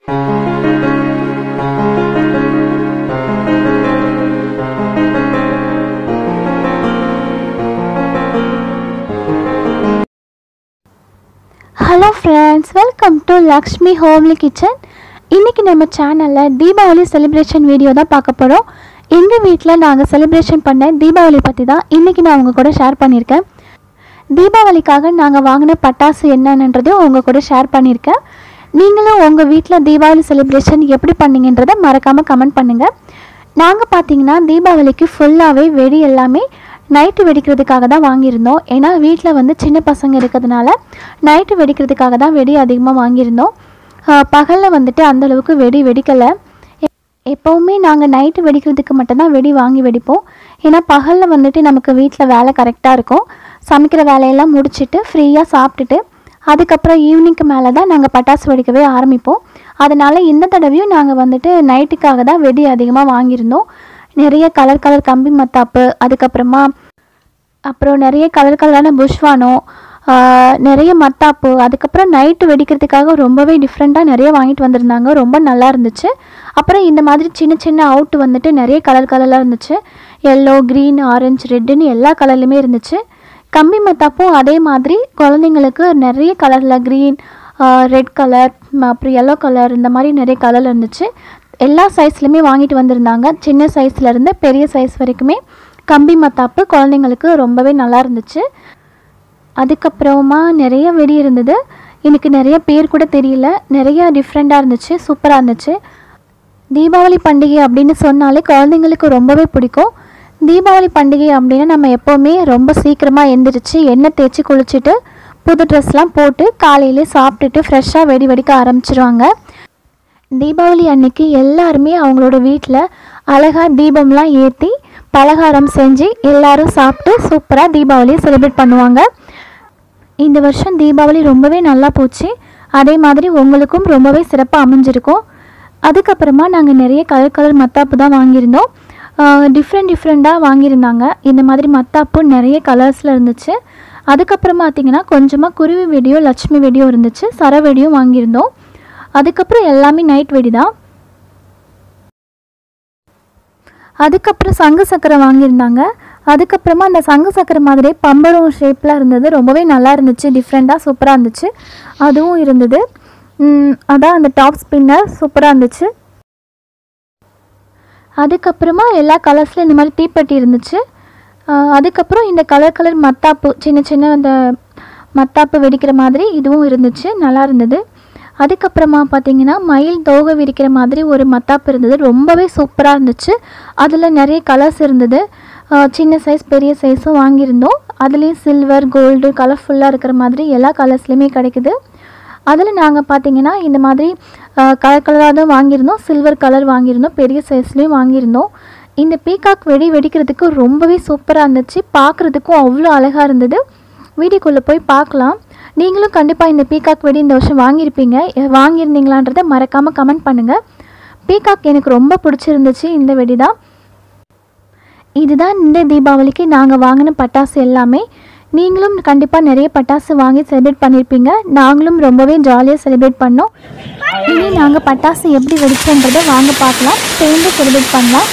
Hello friends, welcome to Lakshmi Homely Kitchen. இன்னைக்கு நம்ம சேனல்ல தீபாவளி செலிப்ரேஷன் வீடியோ தான் பார்க்க போறோம். எங்க வீட்ல நாங்க செலிப்ரேஷன் பண்ண தீபாவளி பத்தி தான் இன்னைக்கு நான் உங்க கூட ஷேர் பண்ணிருக்கேன். தீபாவளிக்காக நாங்க வாங்கின பட்டாசு என்னன்றதை உங்க கூட ஷேர் பண்ணிருக்கேன். நீங்களும் உங்க வீட்ல தீபாவளி செலிப்ரேஷன் எப்படி பண்ணீங்கன்றதை மறக்காம கமெண்ட் பண்ணுங்க. நாங்க பாத்தீங்கன்னா தீபாவளிக்கு ஃபுல்லாவே வெடி எல்லாமே நைட்டு வெடிக்கிறதுக்காக தான் வாங்கியிருந்தோம். ஏன்னா வீட்டில் வந்து சின்ன பசங்க இருக்கிறதுனால நைட்டு வெடிக்கிறதுக்காக தான் வெடி அதிகமாக வாங்கியிருந்தோம். பகலில் வந்துட்டு அந்தளவுக்கு வெடி வெடிக்கலை. எப்போவுமே நாங்கள் நைட்டு வெடிக்கிறதுக்கு மட்டும்தான் வெடி வாங்கி வெடிப்போம். ஏன்னா பகலில் வந்துட்டு நமக்கு வீட்டில் வேலை கரெக்டாக இருக்கும். சமைக்கிற வேலையெல்லாம் முடிச்சுட்டு ஃப்ரீயாக சாப்பிட்டுட்டு அதுக்கப்புறம் ஈவினிங்க்கு மேலே தான் நாங்கள் பட்டாசு வெடிக்கவே ஆரம்பிப்போம். அதனால் இந்த தடவையும் நாங்கள் வந்துட்டு நைட்டுக்காக தான் வெடி அதிகமாக வாங்கியிருந்தோம். நிறைய கலர் கம்பி மத்தாப்பு, அப்புறம் நிறைய கலரான புஷ்வானம், நிறைய மத்தாப்பு, அதுக்கப்புறம் நைட்டு வெடிக்கிறதுக்காக ரொம்பவே டிஃப்ரெண்ட்டாக நிறைய வாங்கிட்டு வந்திருந்தாங்க. ரொம்ப நல்லா இருந்துச்சு. அப்புறம் இந்த மாதிரி சின்ன சின்ன அவுட்டு வந்துட்டு நிறைய கலராக இருந்துச்சு. எல்லோ, க்ரீன், ஆரஞ்சு, ரெட்டுன்னு எல்லா கலர்லையுமே இருந்துச்சு. கம்பி மத்தாப்பும் அதே மாதிரி குழந்தைங்களுக்கு நிறைய கலரில் க்ரீன், ரெட் கலர், அப்புறம் எல்லோ கலர், இந்த மாதிரி நிறைய கலர் இருந்துச்சு. எல்லா சைஸ்லையுமே வாங்கிட்டு வந்திருந்தாங்க. சின்ன சைஸ்லேருந்து பெரிய சைஸ் வரைக்குமே கம்பி மத்தாப்பு குழந்தைங்களுக்கு ரொம்பவே நல்லா இருந்துச்சு. அதுக்கப்புறமா நிறைய வெடி இருந்தது. எனக்கு நிறைய பேர் கூட தெரியல. நிறைய டிஃப்ரெண்ட்டாக இருந்துச்சு. சூப்பராக இருந்துச்சு. தீபாவளி பண்டிகை அப்படின்னு சொன்னாலே குழந்தைங்களுக்கு ரொம்பவே பிடிக்கும். தீபாவளி பண்டிகை அப்படின்னா நம்ம எப்போவுமே ரொம்ப சீக்கிரமாக எந்திரிச்சு எண்ணெய் தேய்ச்சி குளிச்சுட்டு புது ட்ரெஸ்லாம் போட்டு காலையிலே சாப்பிட்டுட்டு ஃப்ரெஷ்ஷாக வெடி வெடிக்க ஆரம்பிச்சிருவாங்க. தீபாவளி அன்னைக்கு எல்லாருமே அவங்களோட வீட்டில் அழகாக தீபம்லாம் ஏற்றி பலகாரம் செஞ்சு எல்லோரும் சாப்பிட்டு சூப்பராக தீபாவளியை செலிப்ரேட் பண்ணுவாங்க. இந்த வருஷம் தீபாவளி ரொம்பவே நல்லா போச்சு. அதே மாதிரி உங்களுக்கும் ரொம்பவே சிறப்பாக அமைஞ்சிருக்கும். அதுக்கப்புறமா நாங்கள் நிறைய கலர் மத்தாப்பு தான் வாங்கியிருந்தோம். டிஃப்ரெண்ட்டாக வாங்கியிருந்தாங்க. இந்த மாதிரி மத்தாப்பு நிறைய கலர்ஸில் இருந்துச்சு. அதுக்கப்புறம் பார்த்திங்கன்னா கொஞ்சமாக குருவி வெடியோ லட்சுமி வெடியோ இருந்துச்சு. சர வெடியும் வாங்கியிருந்தோம். அதுக்கப்புறம் எல்லாமே நைட் வெடி தான். அதுக்கப்புறம் சங்கு சக்கரை வாங்கியிருந்தாங்க. அதுக்கப்புறமா அந்த சங்கு சக்கரை மாதிரியே பம்பரம் ஷேப்பில் இருந்தது. ரொம்பவே நல்லா இருந்துச்சு. டிஃப்ரெண்ட்டாக சூப்பராக இருந்துச்சு. அதுவும் இருந்தது. அதான் அந்த டாப் ஸ்பின்னர் சூப்பராக இருந்துச்சு. அதுக்கப்புறமா எல்லா கலர்ஸில் இந்த மாதிரி தீப்பெட்டி இருந்துச்சு. அதுக்கப்புறம் இந்த கலர் மத்தாப்பு, சின்ன அந்த மத்தாப்பு வெடிக்கிற மாதிரி இதுவும் இருந்துச்சு. நல்லா இருந்தது. அதுக்கப்புறமா பார்த்திங்கன்னா மயில் தோகை விரிக்கிற மாதிரி ஒரு மத்தாப்பு இருந்தது. ரொம்பவே சூப்பராக இருந்துச்சு. அதில் நிறைய கலர்ஸ் இருந்தது. சின்ன சைஸ் பெரிய சைஸும் வாங்கியிருந்தோம். அதுலேயும் சில்வர், கோல்டு, கலர்ஃபுல்லாக இருக்கிற மாதிரி எல்லா கலர்ஸ்லையுமே கிடைக்குது. அதில் நாங்கள் பார்த்திங்கன்னா இந்த மாதிரி கலராக தான் வாங்கியிருந்தோம். சில்வர் கலர் வாங்கியிருந்தோம். பெரிய சைஸ்லேயும் வாங்கியிருந்தோம். இந்த பீகாக் வெடிக்கிறதுக்கு ரொம்பவே சூப்பராக இருந்துச்சு. பார்க்குறதுக்கும் அவ்வளோ அழகாக இருந்தது. வீடியோக்குள்ளே போய் பார்க்கலாம். நீங்களும் கண்டிப்பாக இந்த பீகாக் வெடி இந்த வருஷம் வாங்கியிருந்தீங்களான்றதை மறக்காமல் கமெண்ட் பண்ணுங்கள். பீகாக் எனக்கு ரொம்ப பிடிச்சிருந்துச்சு. இந்த வெடி தான். இதுதான் இந்த தீபாவளிக்கு நாங்கள் வாங்கின பட்டாசு எல்லாமே. நீங்களும் கண்டிப்பாக நிறைய பட்டாசு வாங்கி செலிப்ரேட் பண்ணியிருப்பீங்க. நாங்களும் ரொம்பவே ஜாலியாக செலிப்ரேட் பண்ணோம். இனி நாங்கள் பட்டாசு எப்படி வெடிச்சோன்றதை வாங்க பார்க்கலாம். சேர்ந்து செலிப்ரேட் பண்ணலாம்.